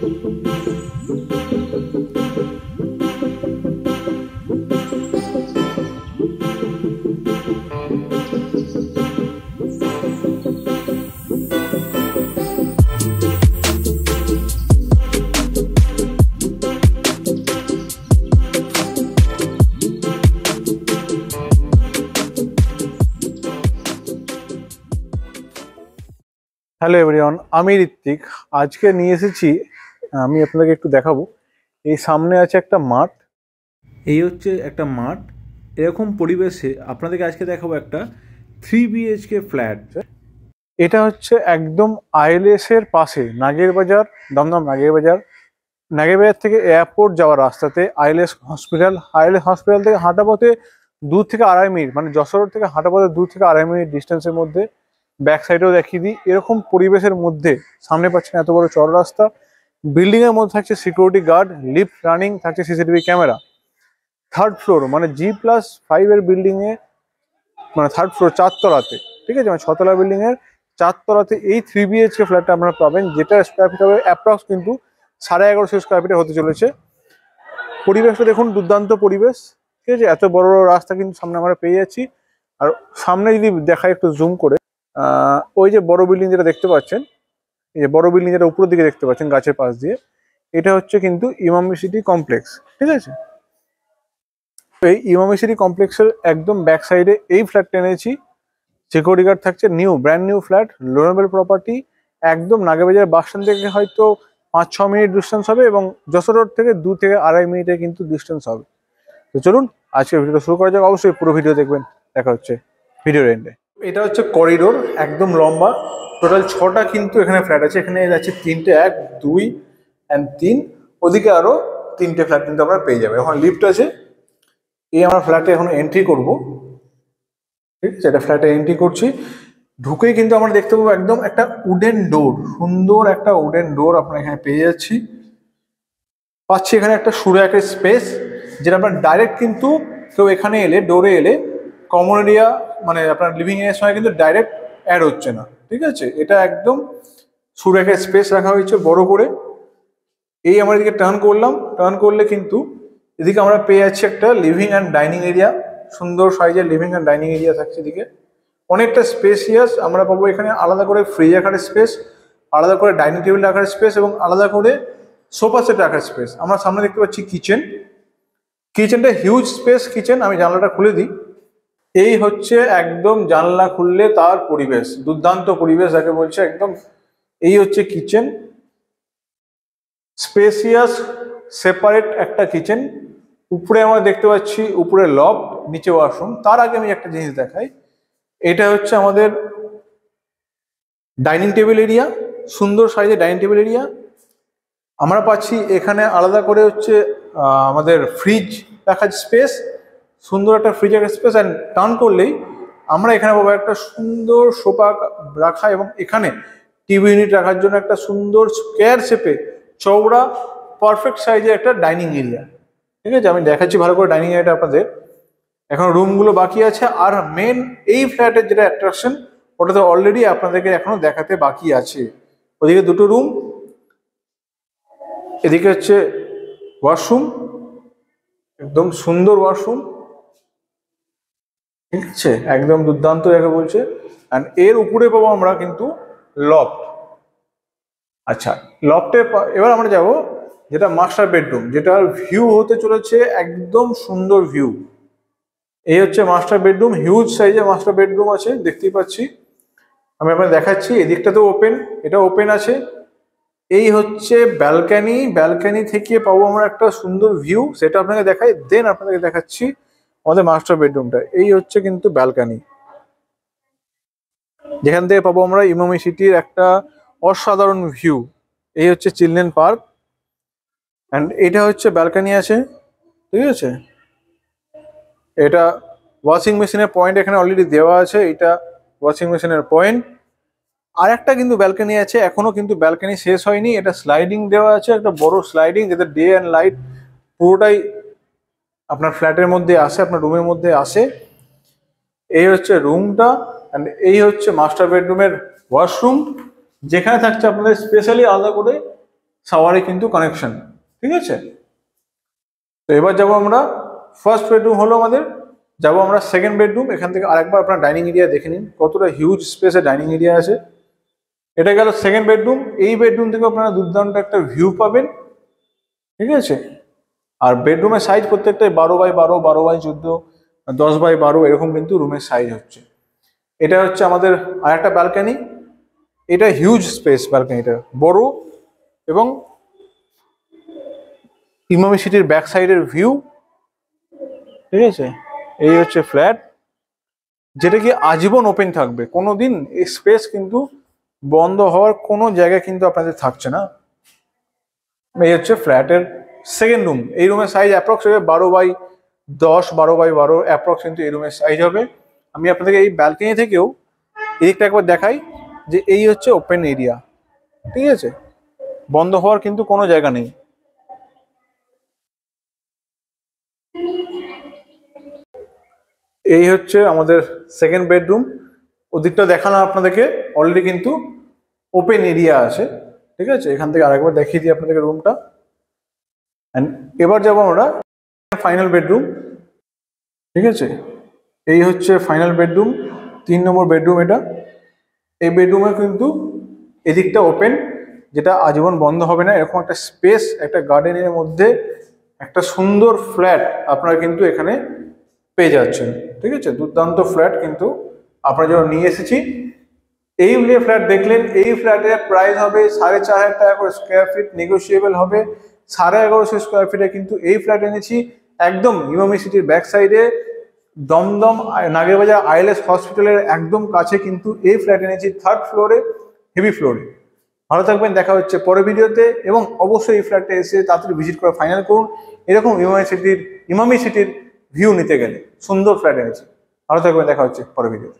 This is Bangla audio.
হ্যালো এভরিওয়ান, আমি ঋত্বিক। আজকে নিয়ে এসেছি, আমি আপনাদেরকে একটু দেখাবো। এই সামনে আছে একটা মাঠ, এই হচ্ছে একটা মাঠ। এরকম পরিবেশে আপনাদেরকে আজকে দেখাবো একটা 3 BHK ফ্ল্যাট। এটা হচ্ছে একদম আইএলএস এর পাশে, নাগেরবাজার, দমদম নাগেরবাজার থেকে এয়ারপোর্ট যাওয়ার রাস্তাতে আইএলএস হসপিটাল থেকে হাঁটা পথে 2 থেকে 2.5 মিনিট, মানে যশোর থেকে হাঁটা পথে 2 থেকে 2.5 মিনিট ডিস্টেন্সের মধ্যে। ব্যাক সাইডেও দেখিয়ে দিই, এরকম পরিবেশের মধ্যে সামনে পাচ্ছেন এত বড় চড় রাস্তা, বিল্ডিং এর মধ্যে থাকছে সিকিউরিটি গার্ড, লিফট রানিং, থাকছে সিসিটিভি ক্যামেরা। 3rd ফ্লোর, মানে G+5 এর বিল্ডিং এ, মানে 3rd ফ্লোর, 4 তলাতে, ঠিক আছে, মানে 6 তলা বিল্ডিং এর 4 তলাতে এই 3 BHK ফ্ল্যাটটা আপনারা পাবেন, যেটা স্কোয়ার ফিট হবে অ্যাপ্রক্স কিন্তু 1150 স্কোয়ার ফিটে হতে চলেছে। পরিবেশটা দেখুন, দুর্দান্ত পরিবেশ, ঠিক আছে। এত বড় রাস্তা কিন্তু সামনে আমরা পেয়ে যাচ্ছি। আর সামনে যদি দেখাই একটু জুম করে, ওই যে বড় বিল্ডিং যেটা দেখতে পাচ্ছেন, এই যে বড় বিল্ডিং যেটা উপরের দিকে দেখতে পাচ্ছেন গাছের পাশ দিয়ে, এটা হচ্ছে কিন্তু ইমামি সিটি কমপ্লেক্স, ঠিক আছে। এই ইমামি সিটি কমপ্লেক্সের একদম ব্যাক সাইডে এই ফ্ল্যাটটা এনেছি। সিকিউরিটি গার্ড থাকছে, brand new flat, loanable property, একদম নাগেরবাজার বাস স্ট্যান্ড থেকে হয়তো 5-6 মিনিট ডিস্টেন্স হবে, এবং যশোর রোড থেকে 2 থেকে 2.5 মিনিটে কিন্তু ডিস্টেন্স হবে। তো চলুন আজকে ভিডিওটা শুরু করা যাক। অবশ্যই পুরো ভিডিও দেখবেন, দেখা হচ্ছে ভিডিওর এন্ডে। এটা হচ্ছে করিডোর, একদম লম্বা, টোটাল 6টা কিন্তু এখানে ফ্ল্যাট আছে। এখানে আছে 3টে, 1, 2 and 3, ওদিকে আরো 3টে ফ্ল্যাট কিন্তু আমরা পেয়ে যাবো। এখন লিফট আছে, এই আমরা ফ্ল্যাটে এখন এন্ট্রি করব, ঠিক আছে। এটা ফ্ল্যাটে এন্ট্রি করছি, ঢুকেই কিন্তু আমরা দেখতে পাবো একদম একটা উডেন ডোর, সুন্দর একটা উডেন ডোর আমরা এখানে পেয়ে যাচ্ছি। পাচ্ছি এখানে একটা সুরে একটা স্পেস, যেটা আপনার ডাইরেক্ট কিন্তু কেউ এখানে এলে, ডোরে এলে কমন এরিয়া, মানে আপনার লিভিং এর সময় কিন্তু ডাইরেক্ট অ্যাড হচ্ছে না, ঠিক আছে। এটা একদম সুরে একটা স্পেস রাখা হয়েছে বড় করে। এই আমরা এদিকে টার্ন করলাম, টার্ন করলে কিন্তু এদিকে আমরা পেয়ে যাচ্ছি একটা লিভিং অ্যান্ড ডাইনিং এরিয়া, সুন্দর সাইজের লিভিং অ্যান্ড ডাইনিং এরিয়া থাকছে এদিকে, অনেকটা স্পেসিয়াস। আমরা পাবো এখানে আলাদা করে ফ্রিজ রাখার স্পেস, আলাদা করে ডাইনিং টেবিল রাখার স্পেস, এবং আলাদা করে সোফা সেট রাখার স্পেস। আমরা সামনে দেখতে পাচ্ছি কিচেন, কিচেনটা হিউজ স্পেস কিচেন। আমি জানলাটা খুলে দিই, এই হচ্ছে একদম জানলা খুললে তার পরিবেশ, দুর্দান্ত পরিবেশ যাকে বলছে একদম। এই হচ্ছে কিচেন, স্পেসিয়াস সেপারেট একটা কিচেন। উপরে আমরা দেখতে পাচ্ছি উপরে লফট, নিচে ওয়াশরুম। তার আগে আমি একটা জিনিস দেখাই, এটা হচ্ছে আমাদের ডাইনিং টেবিল এরিয়া, সুন্দর সাইজের ডাইনিং টেবিল এরিয়া। আমরা পাচ্ছি এখানে আলাদা করে হচ্ছে আমাদের ফ্রিজ রাখার স্পেস, সুন্দর একটা ফ্রিজ রাখার স্পেস। অ্যান্ড টার্ন করলেই আমরা এখানে পাবো একটা সুন্দর সোফা রাখা, এবং এখানে টিভি ইউনিট রাখার জন্য একটা সুন্দর স্কোয়ার শেপে চওড়া পারফেক্ট সাইজের একটা ডাইনিং এরিয়া, ঠিক আছে। আমি দেখাচ্ছি ভালো করে ডাইনিং এরিয়াটা আপনাদের। এখন রুমগুলো বাকি আছে, আর মেন এই ফ্ল্যাটের যেটা অ্যাট্রাকশন, ওটা তো অলরেডি আপনাদেরকে এখনো দেখাতে বাকি আছে। ওদিকে 2টো রুম, এদিকে হচ্ছে ওয়াশরুম, একদম সুন্দর ওয়াশরুম, ঠিক আছে, একদম দুর্দান্ত জায়গা বলছে। অ্যান্ড এর উপরে পাবো আমরা কিন্তু লফট। আচ্ছা, লফটে এবার আমরা যাব যেটা মাস্টার বেডরুম, যেটার ভিউ হতে চলেছে একদম সুন্দর ভিউ। এই হচ্ছে মাস্টার বেডরুম, হিউজ সাইজের মাস্টার বেডরুম আছে, দেখতেই পাচ্ছি। আমি আপনাকে দেখাচ্ছি, এদিকটাতেও ওপেন, এটা ওপেন আছে। এই হচ্ছে ব্যালকানি, ব্যালকানি থেকে পাবো আমরা একটা সুন্দর ভিউ, সেটা আপনাকে দেখাই, দেন আপনাদেরকে দেখাচ্ছি আমাদের মাস্টার বেডরুমটা। এই হচ্ছে কিন্তু ব্যালকানি, যেখান থেকে পাবো আমরা ইমামি সিটির একটা অসাধারণ ভিউ। এই হচ্ছে চিলড্রেন পার্ক, অ্যান্ড এটা হচ্ছে ব্যালকানি আছে, ঠিক আছে। এটা ওয়াশিং মেশিনের পয়েন্ট এখানে অলরেডি দেওয়া আছে, এটা ওয়াশিং মেশিনের পয়েন্ট। আর একটা কিন্তু ব্যালকানি আছে, এখনো কিন্তু ব্যালকানি শেষ হয়নি, এটা স্লাইডিং দেওয়া আছে, একটা বড় স্লাইডিং, যাতে ডে অ্যান্ড লাইট পুরোটাই আপনার ফ্ল্যাটের মধ্যে আসে, আপনার রুমের মধ্যে আসে। এই হচ্ছে রুমটা, অ্যান্ড এই হচ্ছে মাস্টার বেডরুমের ওয়াশরুম, যেখানে থাকছে আপনাদের স্পেশালি আলাদা করে শাওয়ারে কিন্তু কানেকশন, ঠিক আছে। তো এবার যাবো আমরা, ফার্স্ট বেডরুম হলো আমাদের, যাবো আমরা সেকেন্ড বেডরুম। এখান থেকে আরেকবার আপনার ডাইনিং এরিয়া দেখে নিন, কতটা হিউজ স্পেসে ডাইনিং এরিয়া আছে। এটা গেল সেকেন্ড বেডরুম। এই বেডরুম থেকে আপনারা দুর্দান্ত একটা ভিউ পাবেন, ঠিক আছে। আর বেডরুমের সাইজ প্রত্যেকটাই 12x12, 12x14, 10x12 এরকম কিন্তু রুমের সাইজ হচ্ছে। এটা হচ্ছে আমাদের আরেকটা ব্যালকানি। এটা হিউজ স্পেস, ব্যালকানিটা বড়, এবং ইমামি সিটির ব্যাক সাইডের ভিউ, ঠিক আছে। এই হচ্ছে ফ্ল্যাট, যেটা কি আজীবন ওপেন থাকবে, কোনোদিন এই স্পেস কিন্তু বন্ধ হওয়ার কোনো জায়গা কিন্তু আপনাদের থাকছে না। এই হচ্ছে ফ্ল্যাটের সেকেন্ড রুম। এই রুমের সাইজ অ্যাপ্রক্স হবে 12x10, 12x12 অ্যাপ্রক্স কিন্তু এই রুমের সাইজ হবে। আমি আপনাদেরকে এই ব্যালকনি থেকেও এদিকটা একবার দেখাই, যে এই হচ্ছে ওপেন এরিয়া, ঠিক আছে, বন্ধ হওয়ার কিন্তু কোনো জায়গা নেই। এই হচ্ছে আমাদের সেকেন্ড বেডরুম। ওদিকটা দেখানো আপনাদেরকে, অলরেডি কিন্তু ওপেন এরিয়া আছে, ঠিক আছে। এখান থেকে আরেকবার দেখিয়ে দিই আপনাদেরকে রুমটা। অ্যান্ড এবার যাবো আমরা ফাইনাল বেডরুম, ঠিক আছে। এই হচ্ছে ফাইনাল বেডরুম, 3 নম্বর বেডরুম এটা। এই বেডরুমে কিন্তু এদিকটা ওপেন, যেটা আজীবন বন্ধ হবে না। এরকম একটা স্পেস, একটা গার্ডেনের মধ্যে একটা সুন্দর ফ্ল্যাট আপনারা কিন্তু এখানে পেয়ে যাচ্ছেন, ঠিক আছে। দুর্দান্ত ফ্ল্যাট কিন্তু আপনারা যখন নিয়ে এসেছি, এই ফ্ল্যাট দেখলেন। এই ফ্ল্যাটের প্রাইস হবে 4,500 টাকা করে স্কোয়ার ফিট, নেগোসিয়েবল হবে। 1150 স্কোয়ার ফিটে কিন্তু এই ফ্ল্যাট এনেছি, একদম ইমামি সিটির ব্যাক সাইডে, দমদম নাগেরবাজার আইএলএস হসপিটালের একদম কাছে কিন্তু এই ফ্ল্যাট এনেছি, 3rd ফ্লোরে, হেভি ফ্লোরে। ভালো থাকবেন, দেখা হচ্ছে পরের ভিডিওতে। এবং অবশ্যই এই ফ্ল্যাটে এসে তাড়াতাড়ি ভিজিট করে ফাইনাল করুন, এরকম ইমামি সিটির ভিউ নিতে গেলে। সুন্দর ফ্ল্যাট এনেছি। ভালো থাকবেন, দেখা হচ্ছে পরের ভিডিওতে।